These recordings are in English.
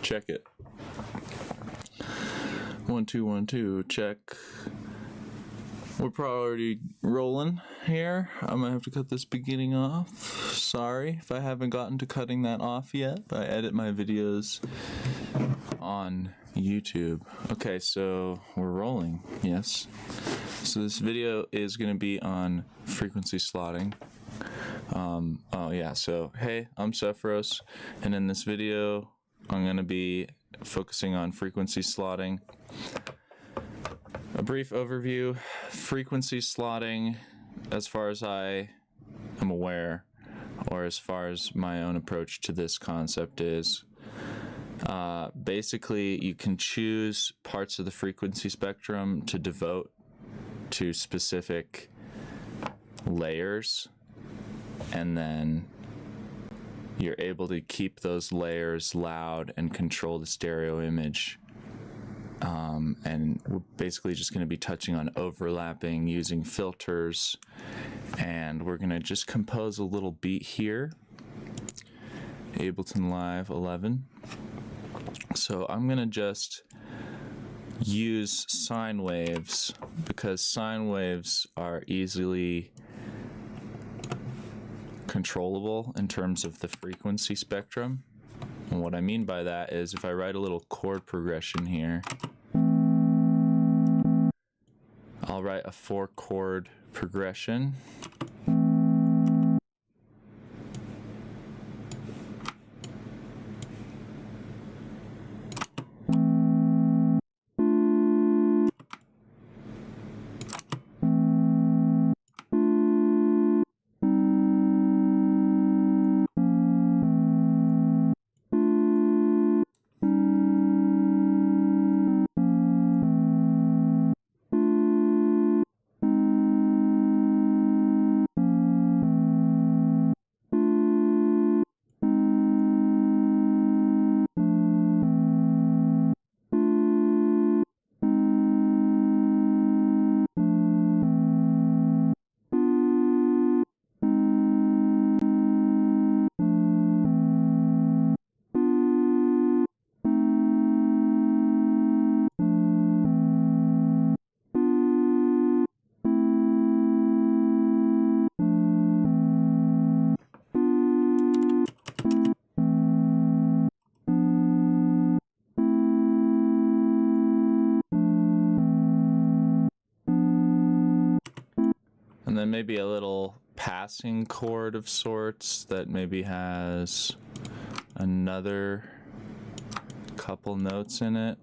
Check it. 1 2 1 2. Check. We're probably rolling here. I might have to cut this beginning off. Sorry if I haven't gotten to cutting that off yet. I edit my videos on YouTube. Okay, so we're rolling. Yes. So this video is going to be on frequency slotting. Oh yeah, so hey, I'm Sephiros, and in this video I'm going to be focusing on frequency slotting. A brief overview. Frequency slotting, as far as I am aware, or as far as my own approach to this concept is, basically you can choose parts of the frequency spectrum to devote to specific layers, and then you're able to keep those layers loud and control the stereo image. And we're basically just going to be touching on overlapping using filters, and we're going to just compose a little beat here. Ableton Live 11. So I'm going to just use sine waves because sine waves are easily controllable in terms of the frequency spectrum. And what I mean by that is if I write a little chord progression here, I'll write a 4-chord progression. And then maybe a little passing chord of sorts that maybe has another couple notes in it.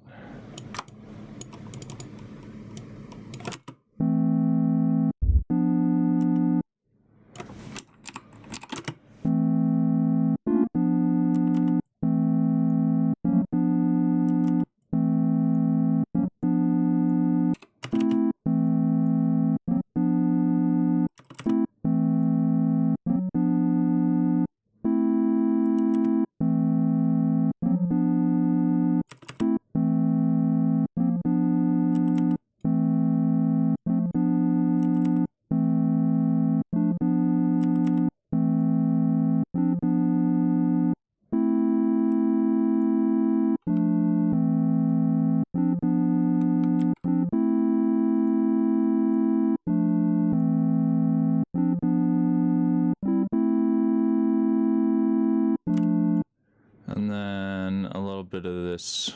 And then a little bit of this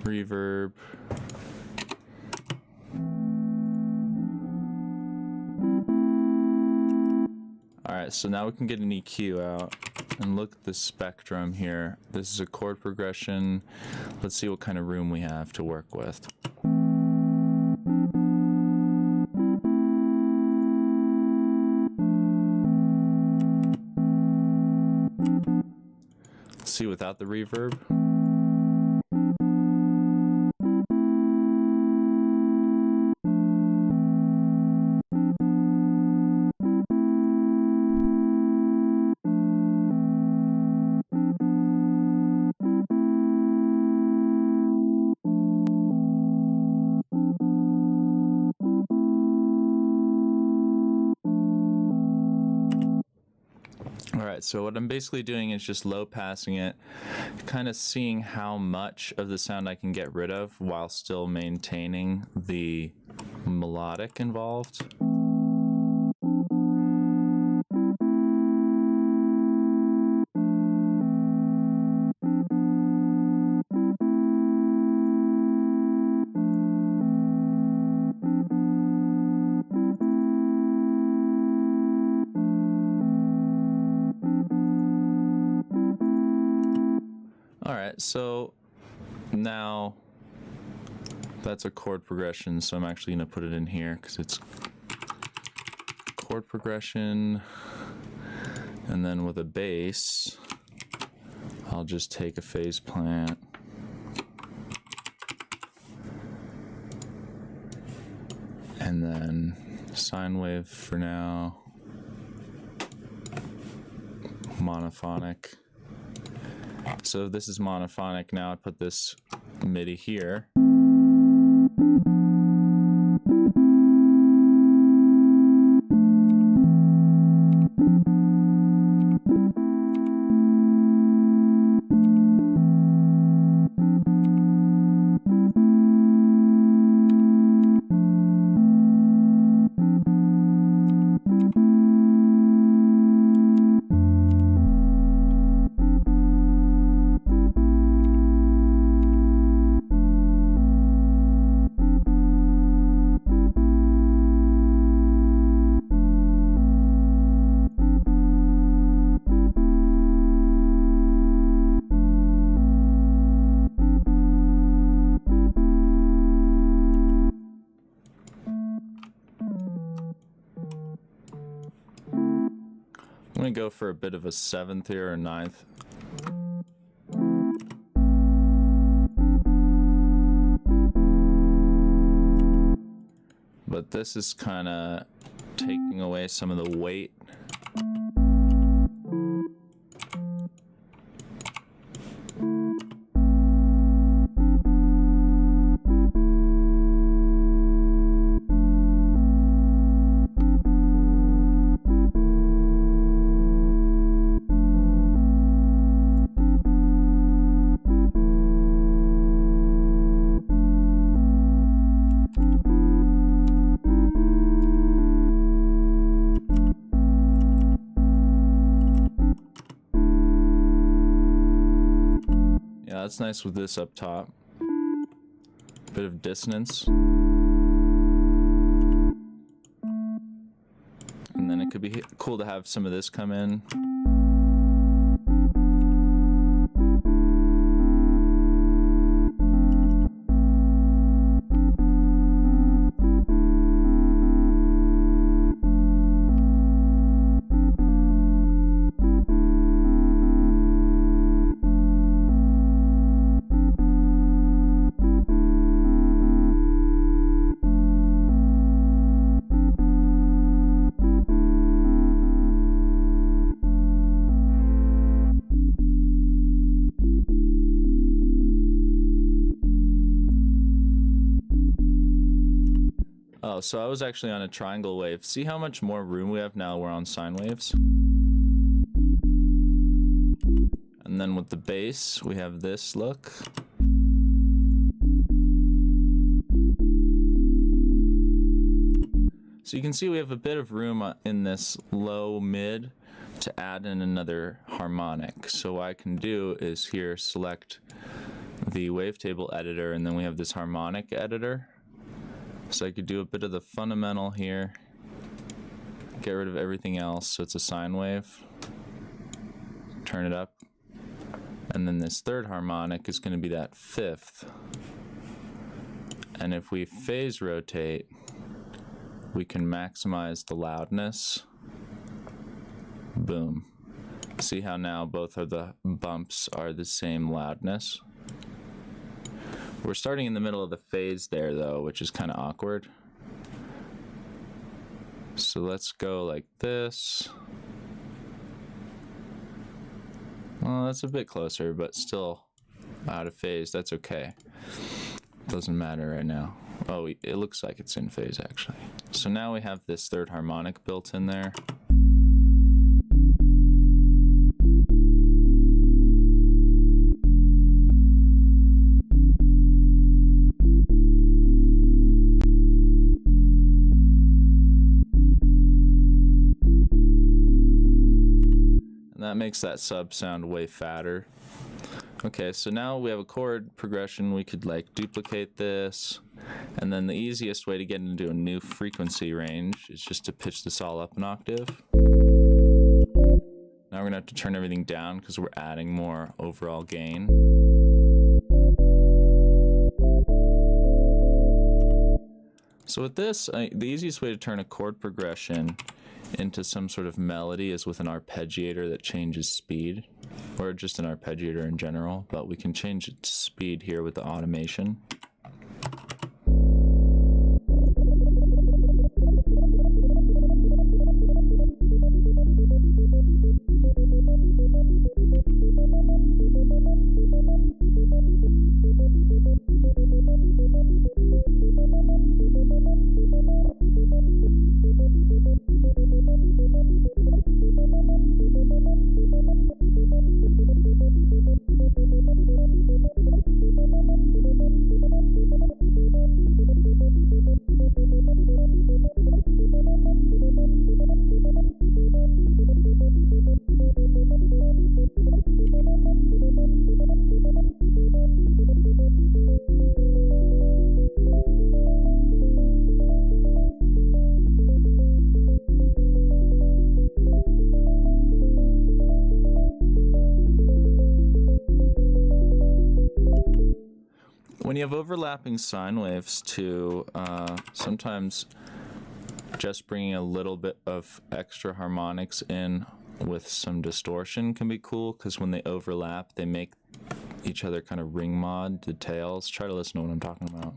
reverb. Alright, so now we can get an EQ out and look at the spectrum here. This is a chord progression. Let's see what kind of room we have to work with. Let's see without the reverb. Alright, so what I'm basically doing is just low passing it, kind of seeing how much of the sound I can get rid of while still maintaining the melodic involved. Alright, so now that's a chord progression, so I'm actually going to put it in here because it's chord progression, and then with a bass, I'll just take a phase plant and then sine wave for now, monophonic. So this is monophonic. Now I put this MIDI here. I'm going to go for a bit of a 7th here, or 9th. But this is kind of taking away some of the weight. Yeah, that's nice with this up top. Bit of dissonance. And then it could be cool to have some of this come in. Oh, so I was actually on a triangle wave. See how much more room we have now we're on sine waves? And then with the bass, we have this look. So you can see we have a bit of room in this low mid to add in another harmonic. So what I can do is here select the wavetable editor, and then we have this harmonic editor. So I could do a bit of the fundamental here, get rid of everything else, so it's a sine wave, turn it up, and then this third harmonic is going to be that 5th. And if we phase rotate, we can maximize the loudness. Boom. See how now both of the bumps are the same loudness? We're starting in the middle of the phase there though, which is kind of awkward. So let's go like this. Well, that's a bit closer, but still out of phase. That's okay. Doesn't matter right now. Oh, it looks like it's in phase actually. So now we have this third harmonic built in there. that makes that sub sound way fatter. Okay, so now we have a chord progression. We could like duplicate this, and then the easiest way to get into a new frequency range is just to pitch this all up an octave. Now we're gonna have to turn everything down because we're adding more overall gain. So with this, the easiest way to turn a chord progression into some sort of melody is with an arpeggiator that changes speed, or just an arpeggiator in general, but we can change its speed here with the automation. When you have overlapping sine waves too, sometimes just bringing a little bit of extra harmonics in with some distortion can be cool, because when they overlap, they make each other kind of ring mod the tails. Try to listen to what I'm talking about.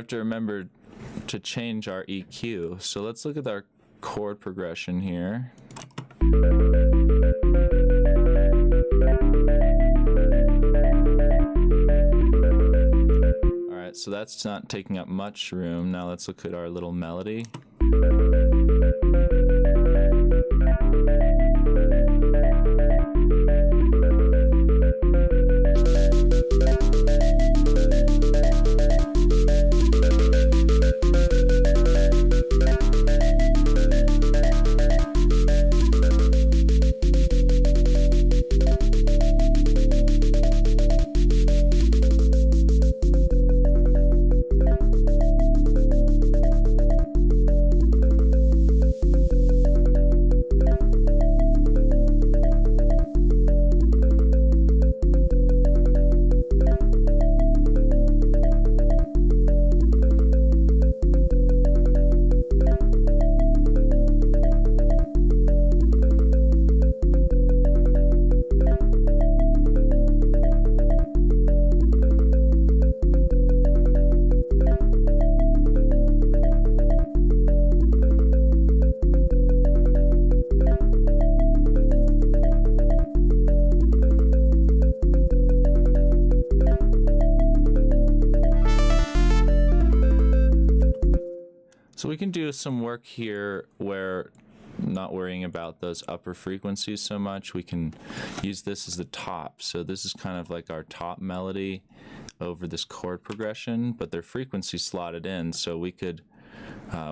To remember to change our EQ. So let's look at our chord progression here. Alright, so that's not taking up much room. Now let's look at our little melody. So we can do some work here where not worrying about those upper frequencies so much. We can use this as the top. So this is kind of like our top melody over this chord progression, but they're frequency slotted in, so we could,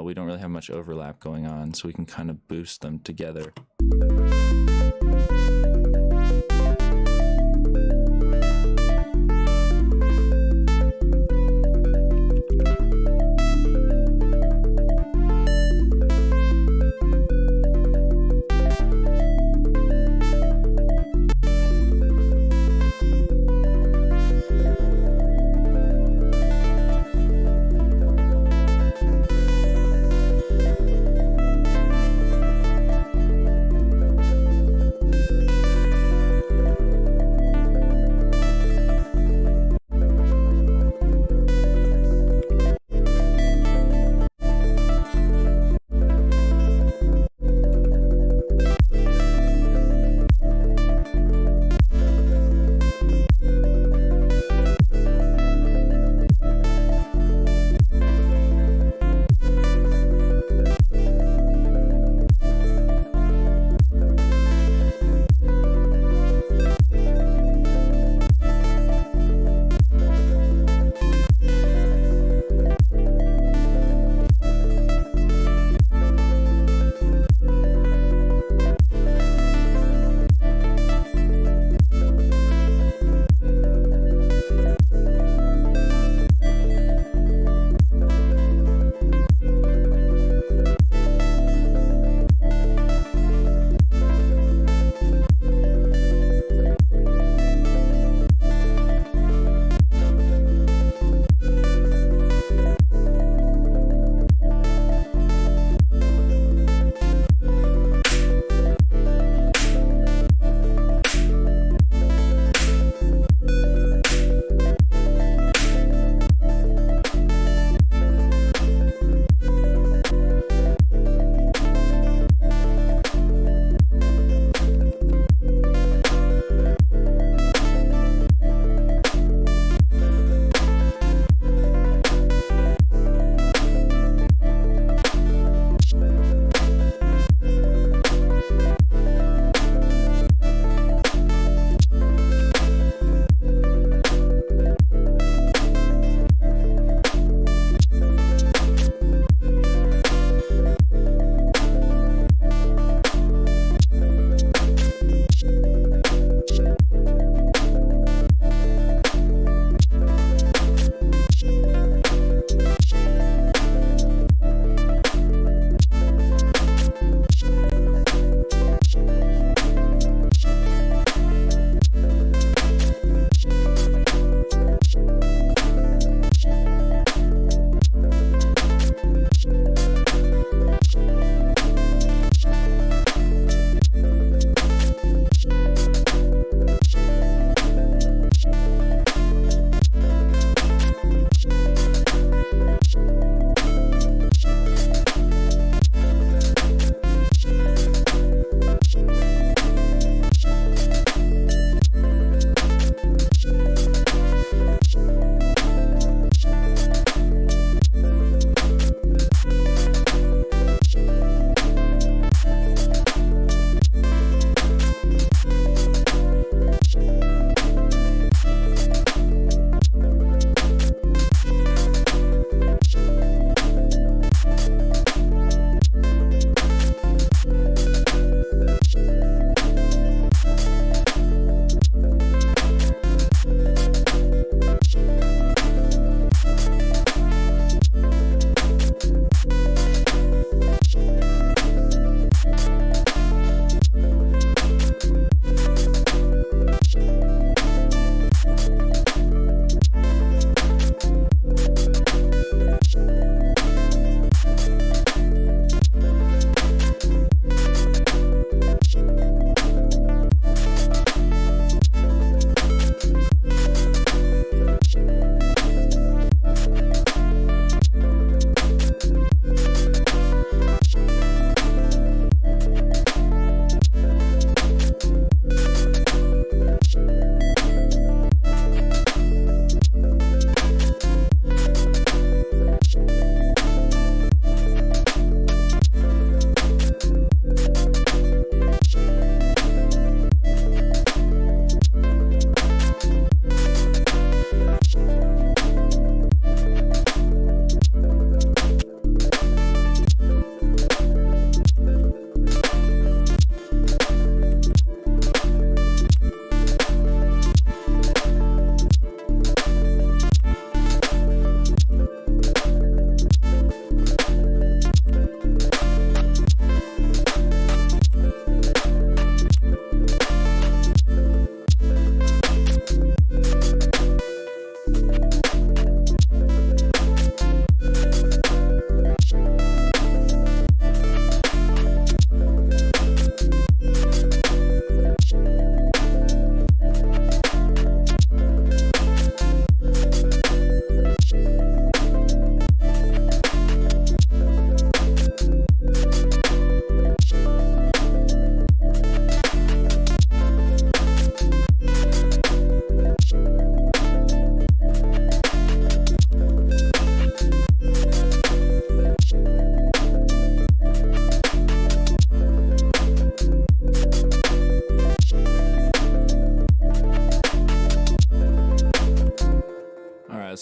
we don't really have much overlap going on, so we can kind of boost them together.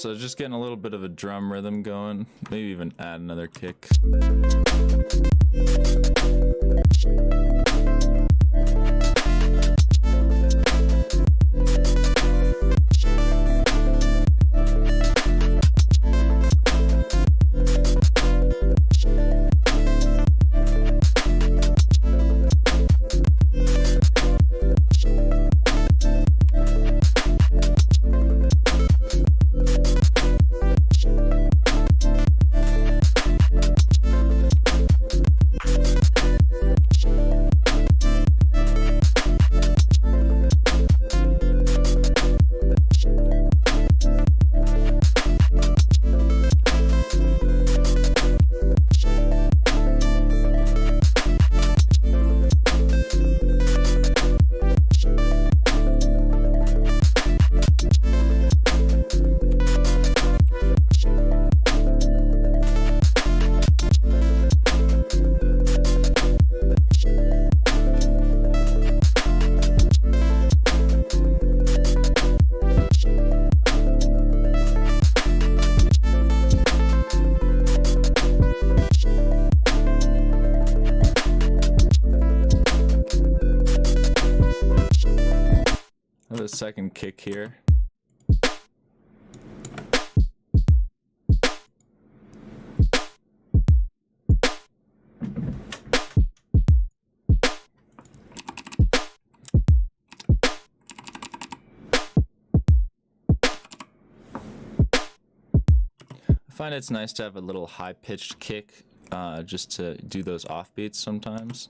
So just getting a little bit of a drum rhythm going, maybe even add another kick. A second kick here. I find it's nice to have a little high-pitched kick just to do those offbeats sometimes.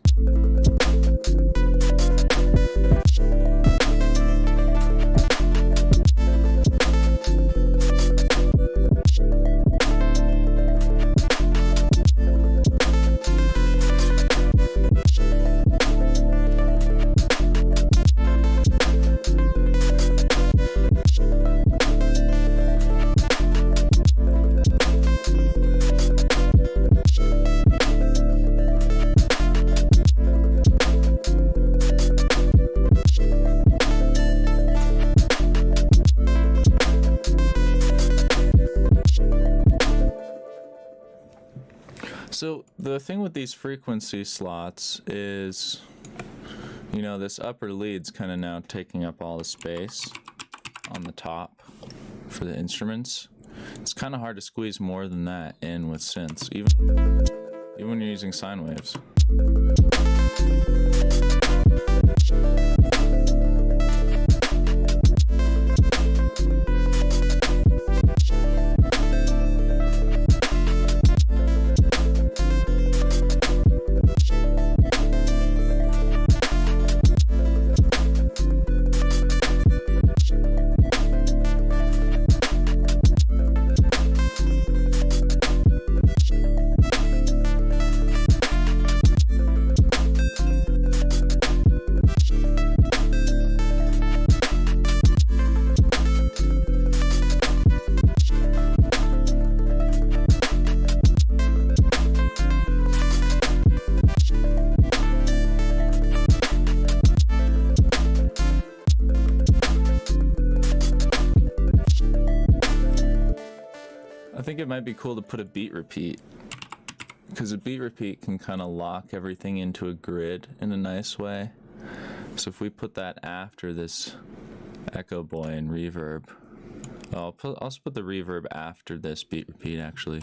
So the thing with these frequency slots is, you know, this upper lead's kind of now taking up all the space on the top for the instruments. It's kind of hard to squeeze more than that in with synths, even when you're using sine waves. I think it might be cool to put a beat repeat, because a beat repeat can kind of lock everything into a grid in a nice way. So if we put that after this echo boy and reverb, I'll also put the reverb after this beat repeat actually.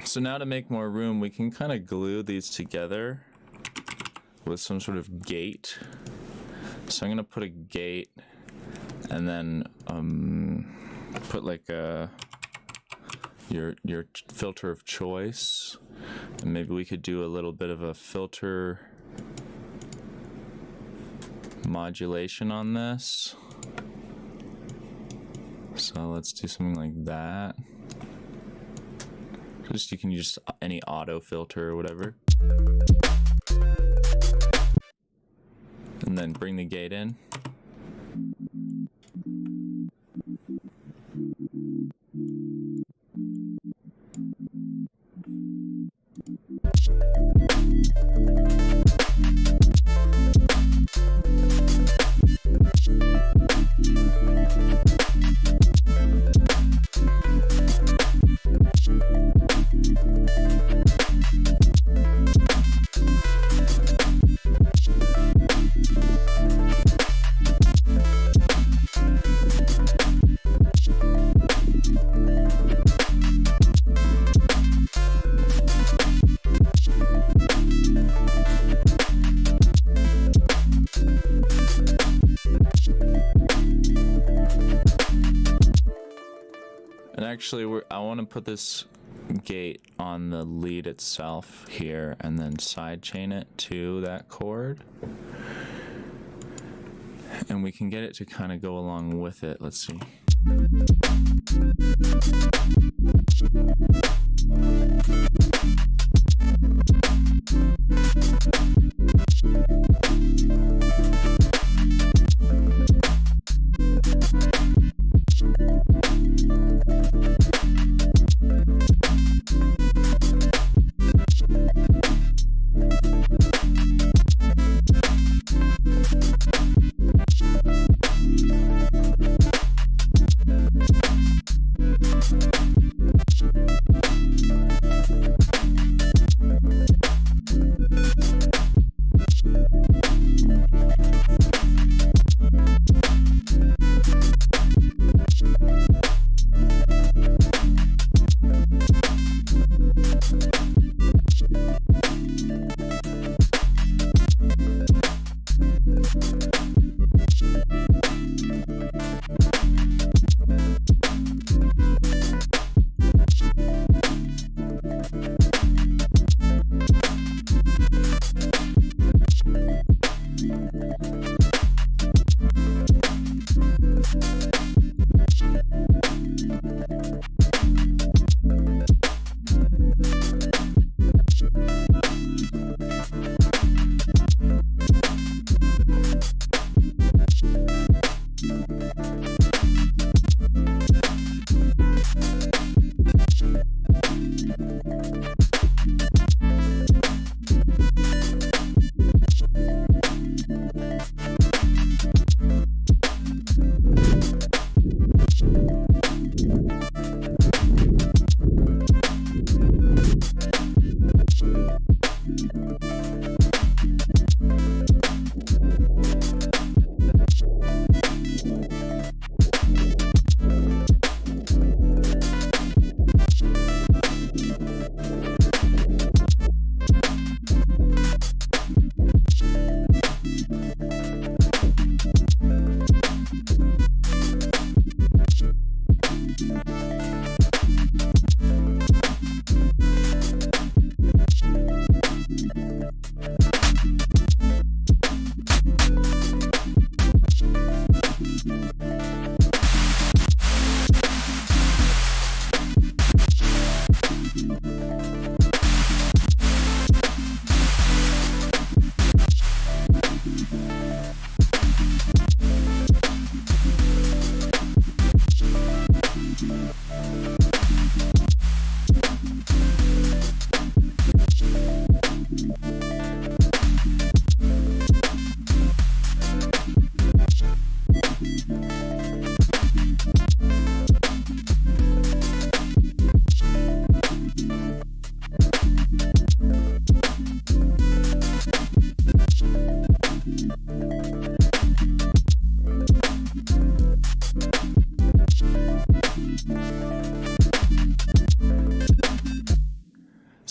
So now to make more room, we can kind of glue these together with some sort of gate. So I'm gonna put a gate and then put like your filter of choice, and maybe we could do a little bit of a filter modulation on this. So let's do something like that. Just, you can use any auto filter or whatever. And then bring the gate in. And actually, I want to put this gate on the lead itself here and then sidechain it to that chord. And we can get it to kind of go along with it. Let's see.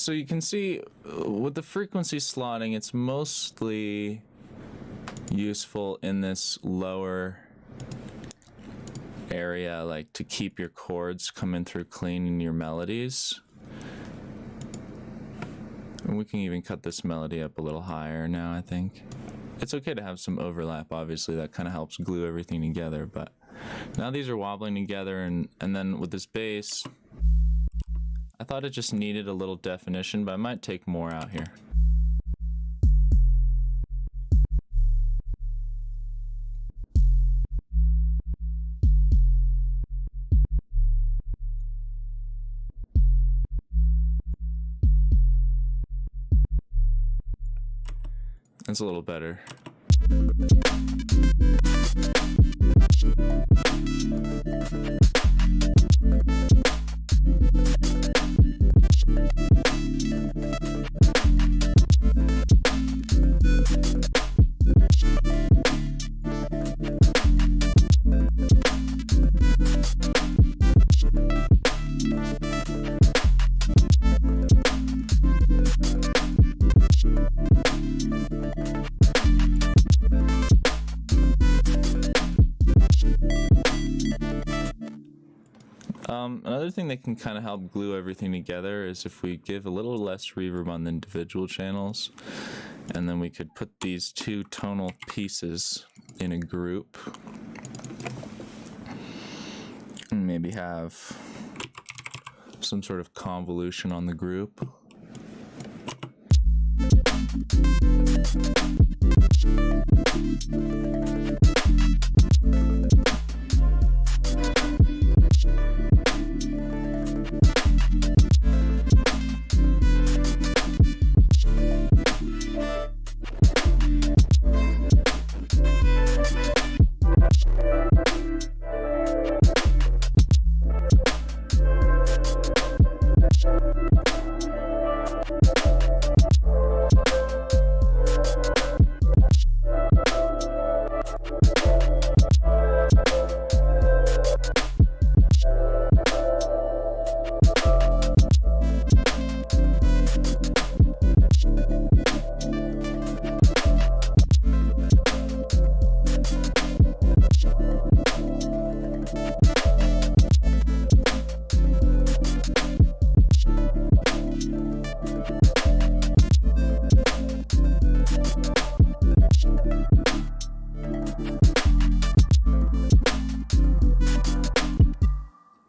So you can see with the frequency slotting, it's mostly useful in this lower area, like to keep your chords coming through clean in your melodies. And we can even cut this melody up a little higher now, I think. It's okay to have some overlap, obviously, that kind of helps glue everything together, but now these are wobbling together, and then with this bass, I thought it just needed a little definition, but I might take more out here. It's a little better. Another thing that can kind of help glue everything together is if we give a little less reverb on the individual channels, and then we could put these two tonal pieces in a group and maybe have some sort of convolution on the group.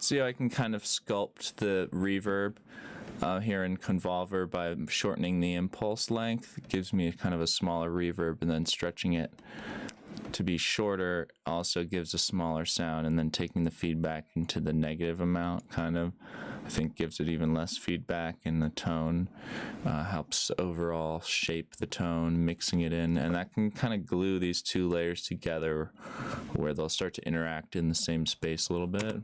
See how I can kind of sculpt the reverb here in Convolver by shortening the impulse length. It gives me kind of a smaller reverb, and then stretching it to be shorter also gives a smaller sound, and then taking the feedback into the negative amount kind of, I think, gives it even less feedback in the tone, helps overall shape the tone, mixing it in, and that can kind of glue these two layers together where they'll start to interact in the same space a little bit.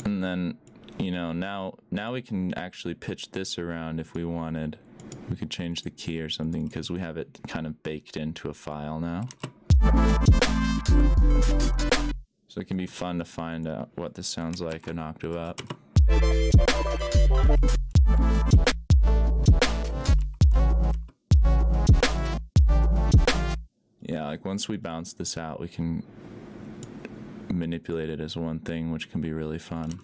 And then, you know, now we can actually pitch this around if we wanted. We could change the key or something because we have it kind of baked into a file now. So it can be fun to find out what this sounds like an octave up. Yeah, like once we bounce this out, we can manipulate it as one thing, which can be really fun.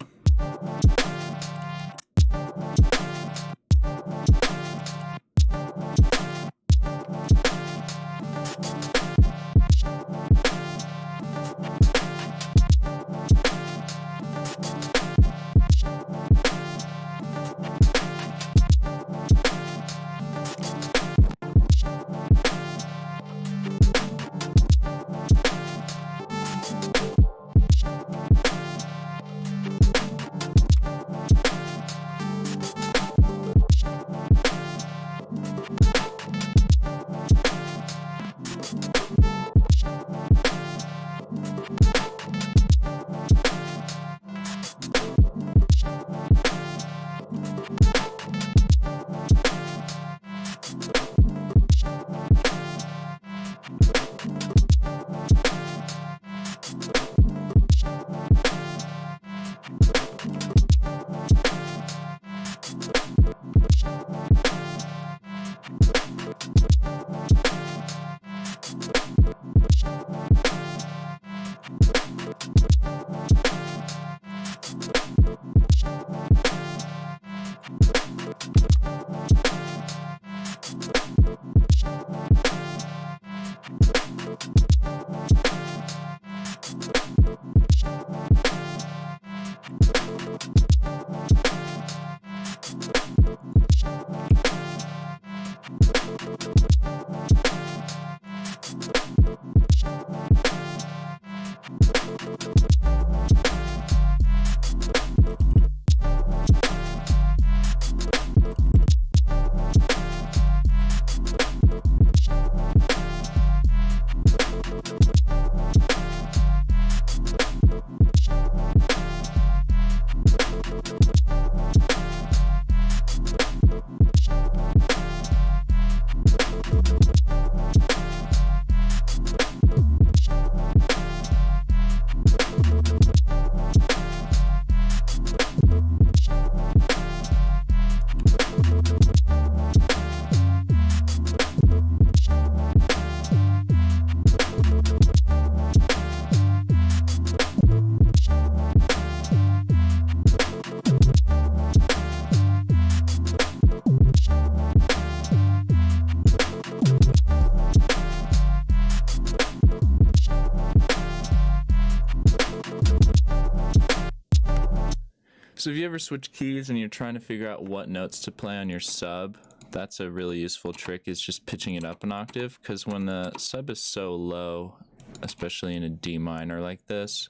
So if you ever switch keys and you're trying to figure out what notes to play on your sub, that's a really useful trick, is just pitching it up an octave, because when the sub is so low, especially in a D minor like this,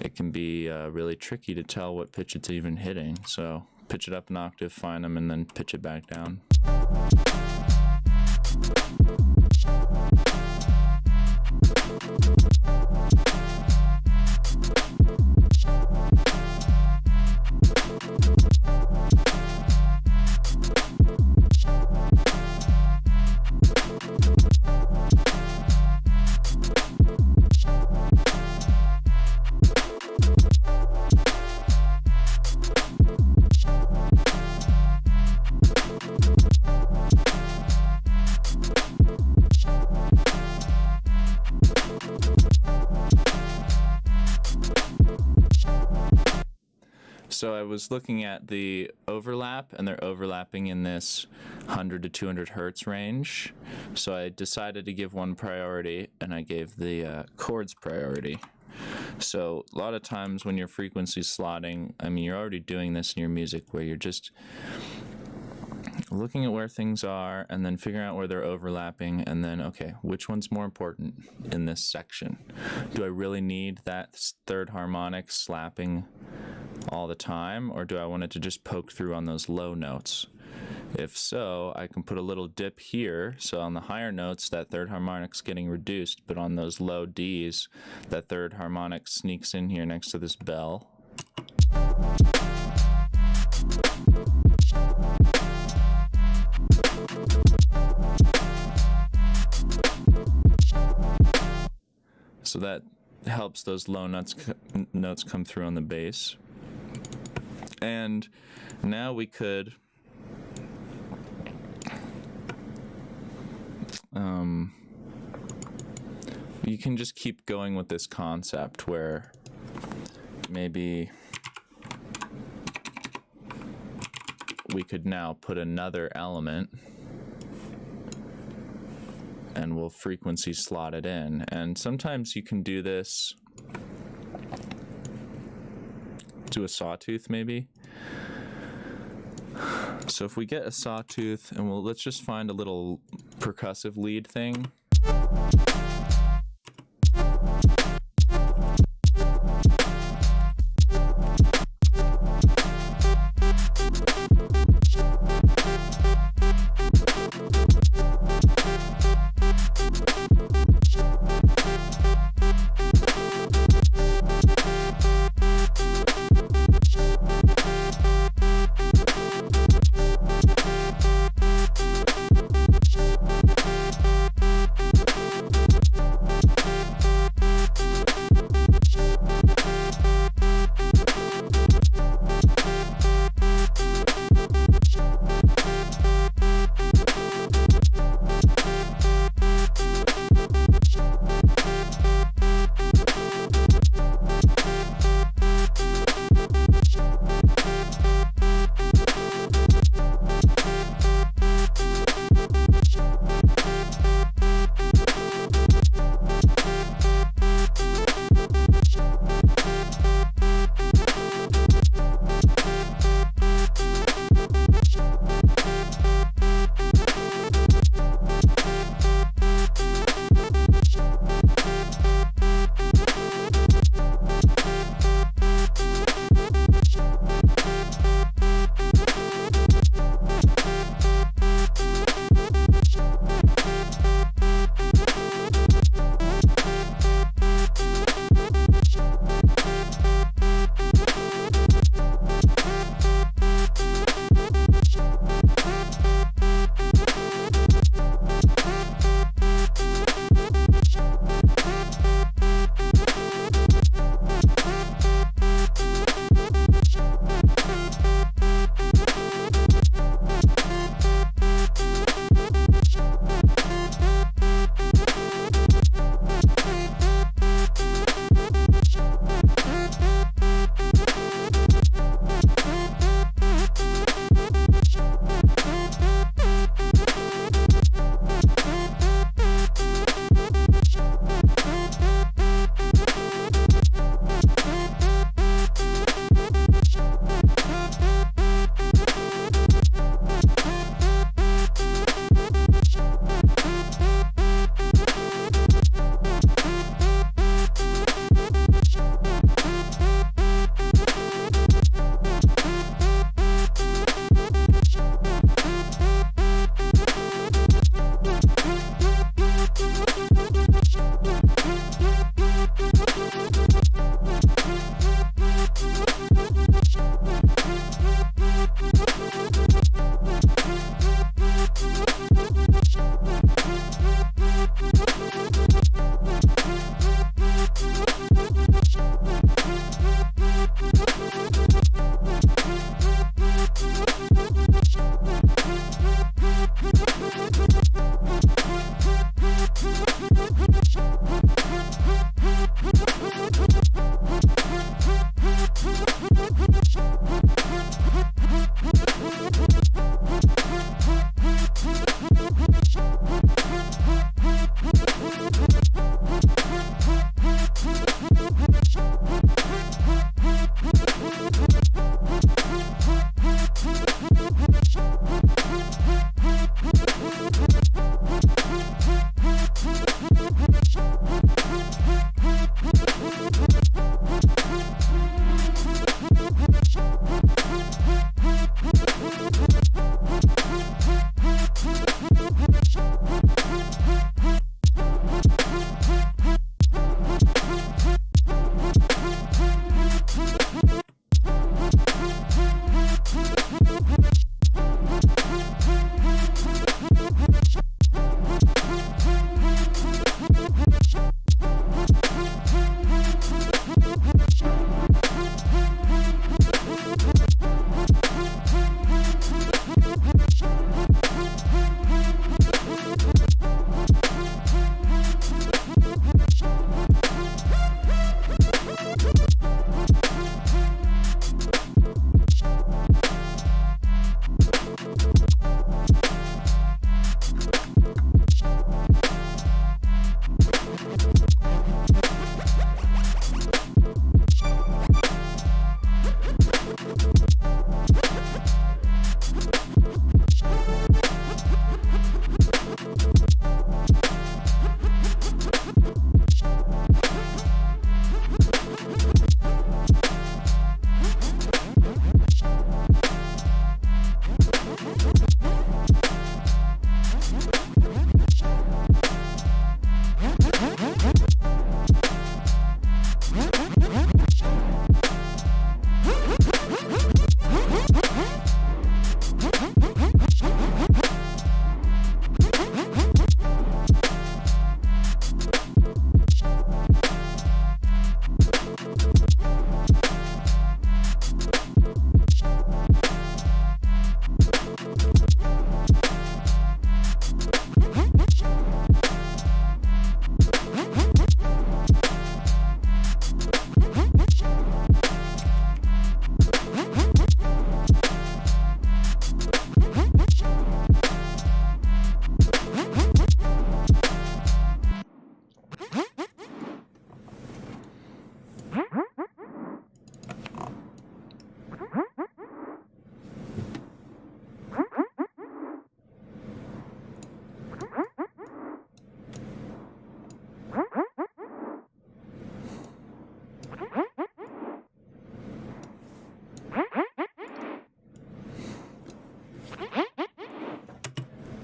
it can be really tricky to tell what pitch it's even hitting. So pitch it up an octave, find them, and then pitch it back down. So I was looking at the overlap, and they're overlapping in this 100 to 200 hertz range. So I decided to give one priority, and I gave the chords priority. So a lot of times when you're frequency slotting, I mean, you're already doing this in your music, where you're just looking at where things are and then figuring out where they're overlapping, and then, okay, which one's more important in this section? Do I really need that third harmonic slapping all the time, or do I want it to just poke through on those low notes? If so, I can put a little dip here, so on the higher notes that third harmonic's getting reduced, but on those low Ds, that third harmonic sneaks in here next to this bell. So that helps those low notes come through on the bass. And now we could you can just keep going with this concept where maybe we could now put another element and we'll frequency slot it in. And sometimes you can do this, do a sawtooth maybe. So if we get a sawtooth, and let's just find a little percussive lead thing.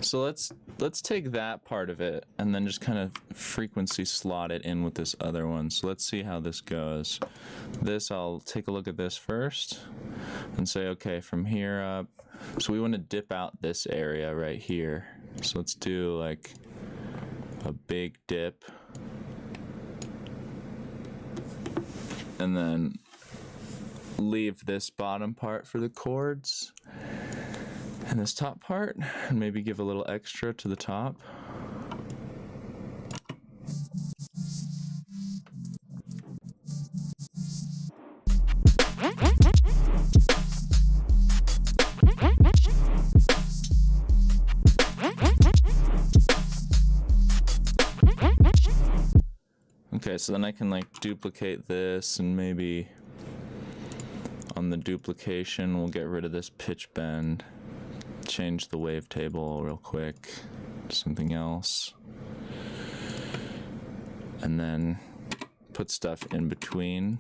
So let's take that part of it and then just kind of frequency slot it in with this other one. So let's see how this goes. I'll take a look at this first and say, okay, from here up. So we want to dip out this area right here. So let's do like a big dip. And then leave this bottom part for the chords. And this top part, and maybe give a little extra to the top. Okay, so then I can like duplicate this, and maybe on the duplication we'll get rid of this pitch bend. Change the wavetable real quick to something else, and then put stuff in between.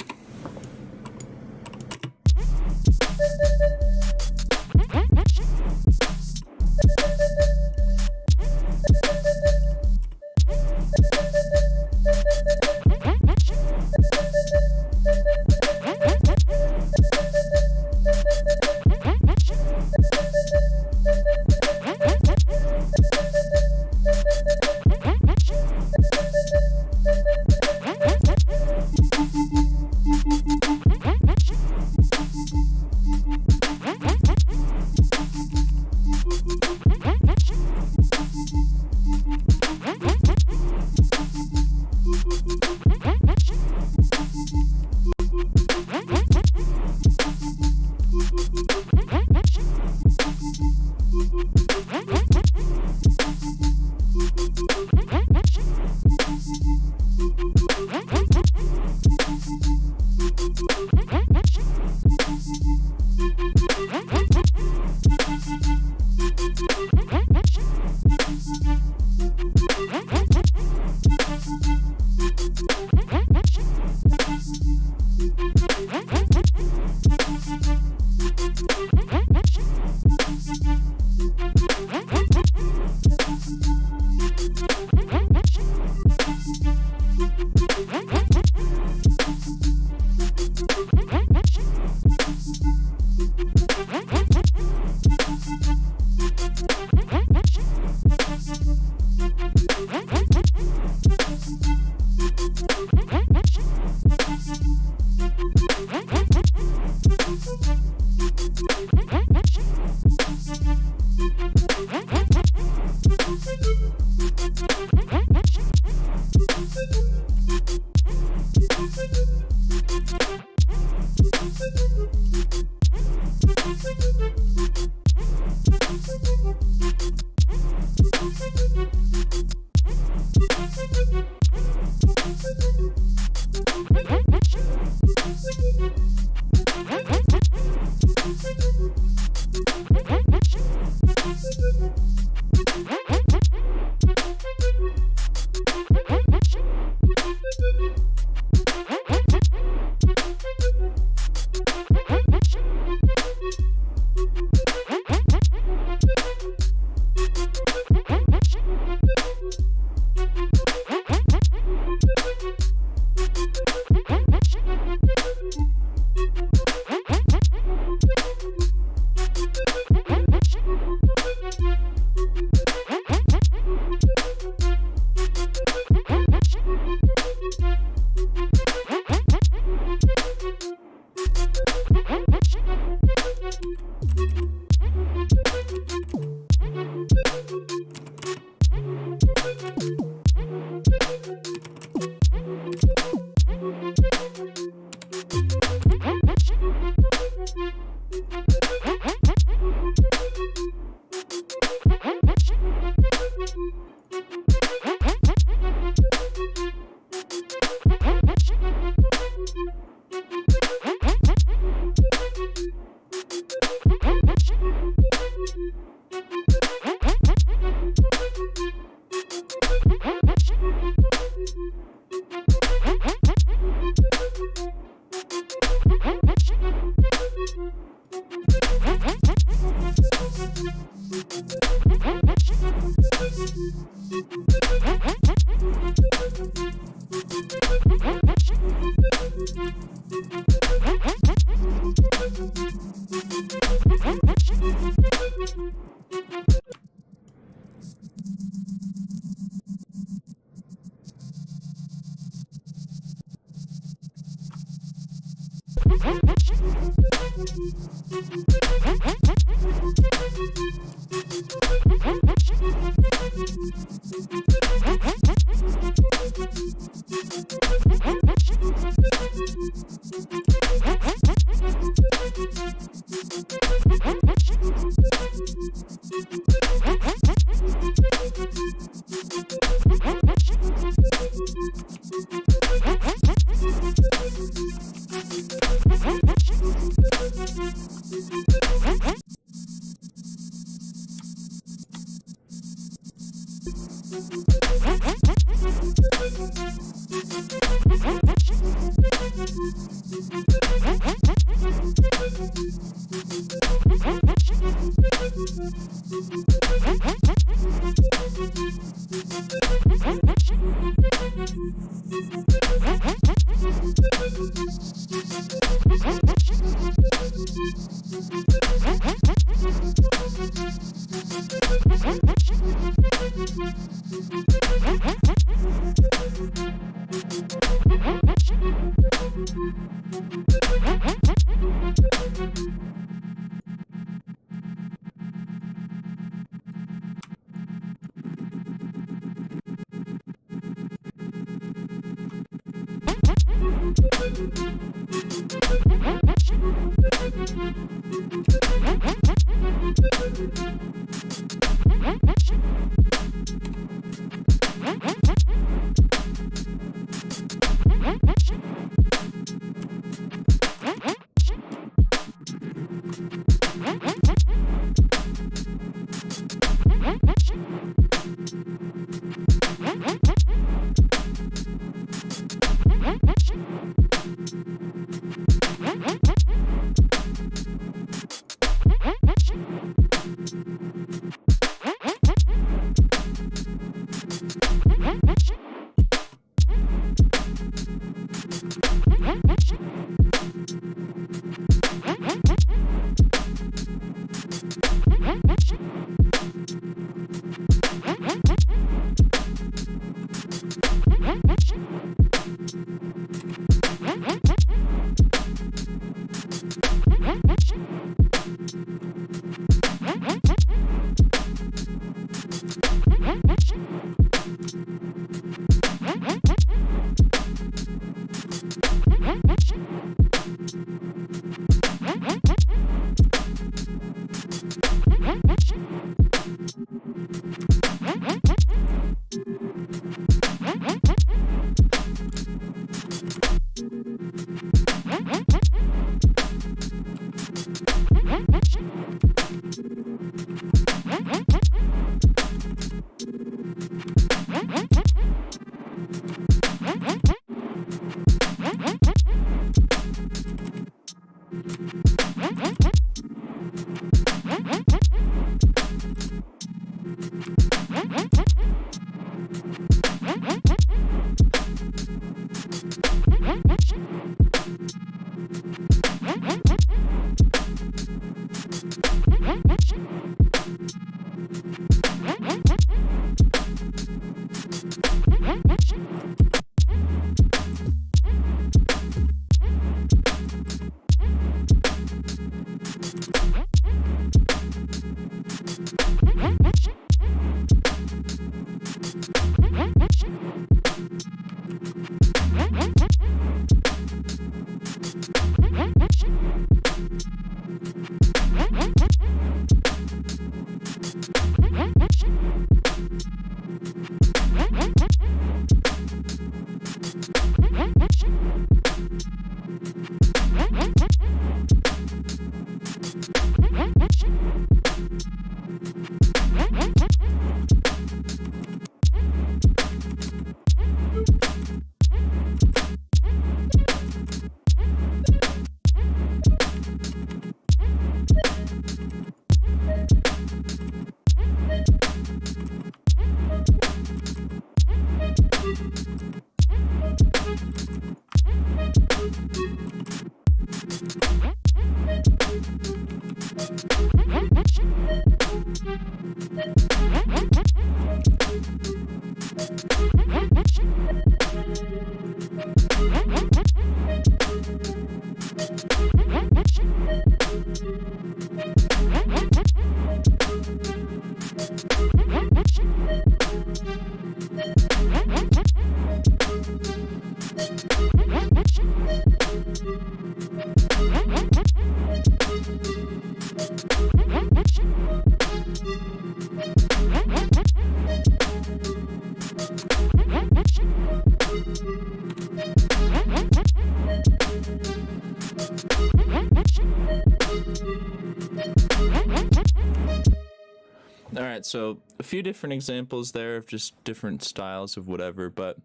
Alright, so a few different examples there of just different styles of whatever, but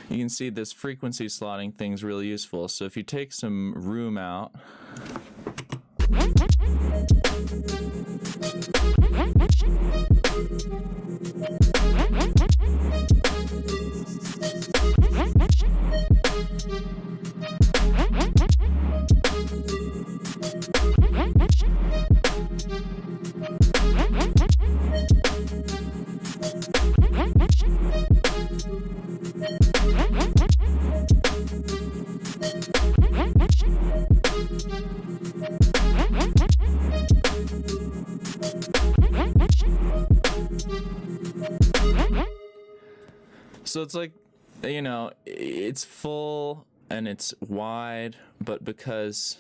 you can see this frequency slotting thing's really useful. So if you take some room out, so it's like, you know, it's full and it's wide, but because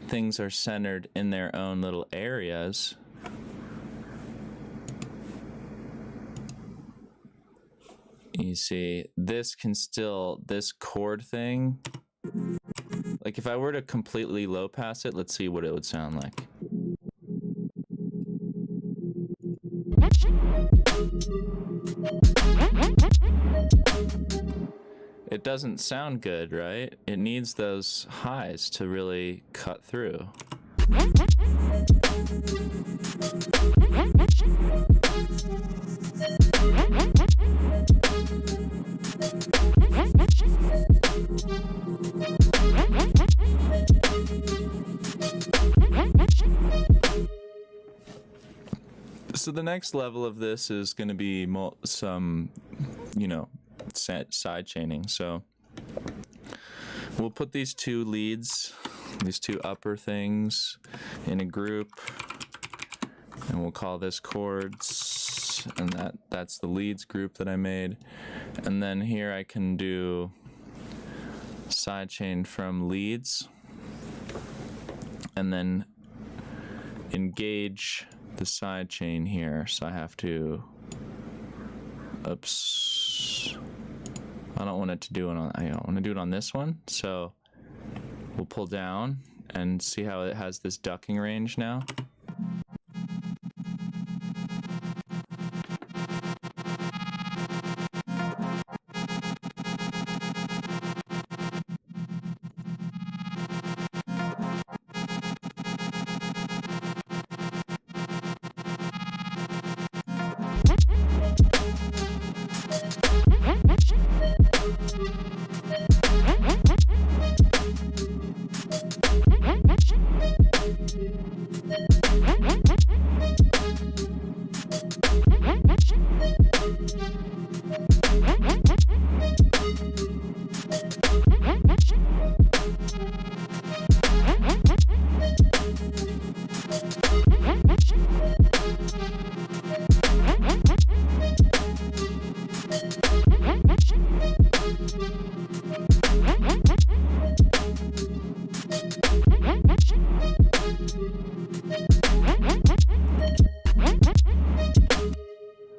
things are centered in their own little areas, you see, this chord thing, like if I were to completely low pass it, let's see what it would sound like. It doesn't sound good, right? It needs those highs to really cut through. So the next level of this is going to be some, side chaining. So we'll put these two leads, these two upper things in a group, and we'll call this chords, and that's the leads group that I made. And then here I can do sidechain from leads, and then engage the sidechain here. So I have to, oops, I don't want it to do it on, I want to do it on this one. So we'll pull down and see how it has this ducking range now.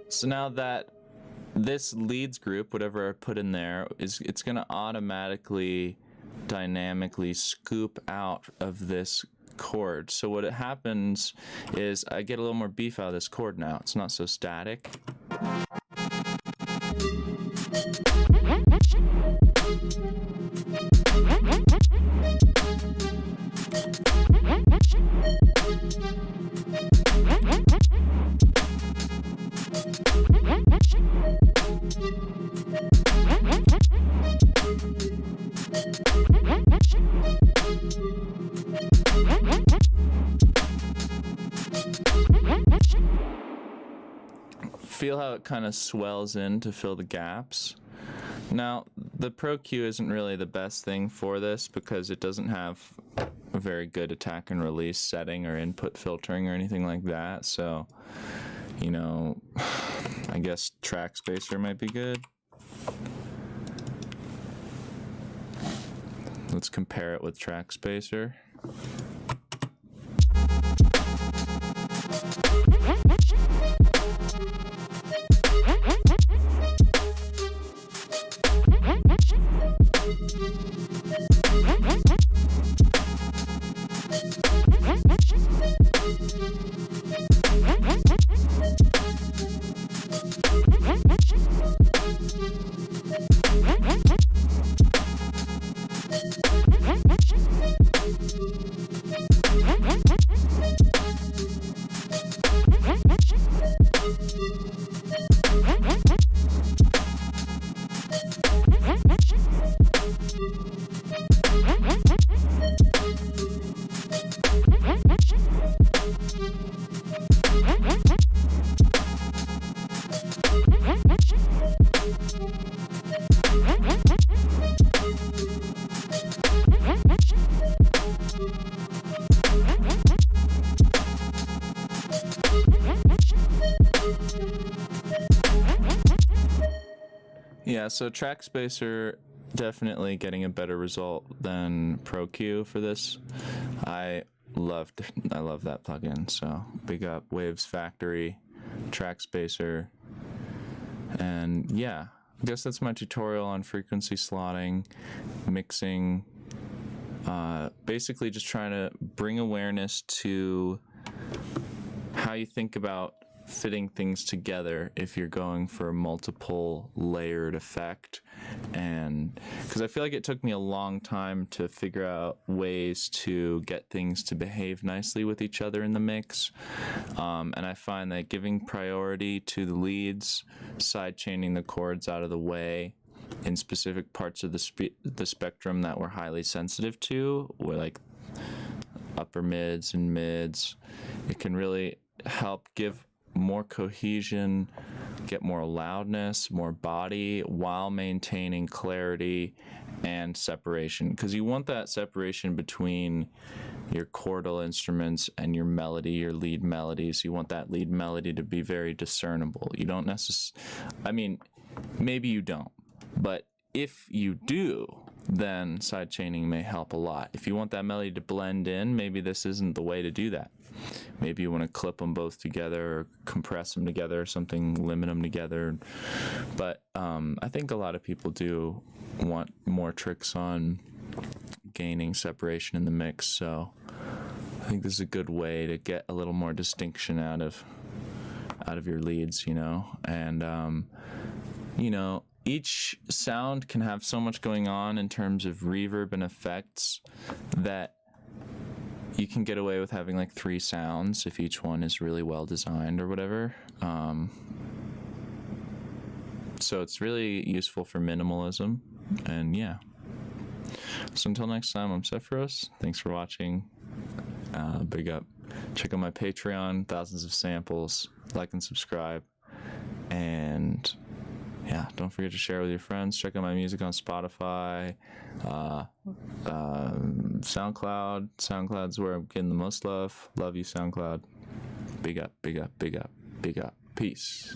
So now that this leads group, whatever I put in there, it's going to automatically, dynamically scoop out of this chord. So what happens is I get a little more beef out of this chord now. It's not so static. Feel how it kind of swells in to fill the gaps. Now, the Pro Q isn't really the best thing for this because it doesn't have a very good attack and release setting or input filtering or anything like that. So, I guess Track Spacer might be good. Let's compare it with Track Spacer. Yeah, so Track Spacer definitely getting a better result than Pro Q for this. I love that plugin. So big up Waves Factory, Track Spacer, and yeah, I guess that's my tutorial on frequency slotting, mixing. Basically, just trying to bring awareness to how you think about fitting things together if you're going for a multiple layered effect. And because I feel like it took me a long time to figure out ways to get things to behave nicely with each other in the mix, and I find that giving priority to the leads, side chaining the chords out of the way in specific parts of the spectrum that we're highly sensitive to, or like upper mids and mids, it can really help give more cohesion, get more loudness, more body, while maintaining clarity and separation. Because you want that separation between your chordal instruments and your melody, your lead melodies. You want that lead melody to be very discernible. You don't necessarily, I mean, maybe you don't, but if you do, then side chaining may help a lot. If you want that melody to blend in, maybe this isn't the way to do that. Maybe you want to clip them both together, or compress them together, or something, limit them together. But I think a lot of people do want more tricks on gaining separation in the mix. So I think this is a good way to get a little more distinction out of your leads, you know. And you know, each sound can have so much going on in terms of reverb and effects that you can get away with having like 3 sounds if each one is really well designed or whatever. So it's really useful for minimalism, and yeah. So until next time, I'm Sephiroth. Thanks for watching. Big up. Check out my Patreon, thousands of samples. Like and subscribe. And yeah, don't forget to share with your friends. Check out my music on Spotify, SoundCloud. SoundCloud's where I'm getting the most love. Love you, SoundCloud. Big up, big up, big up, big up. Peace.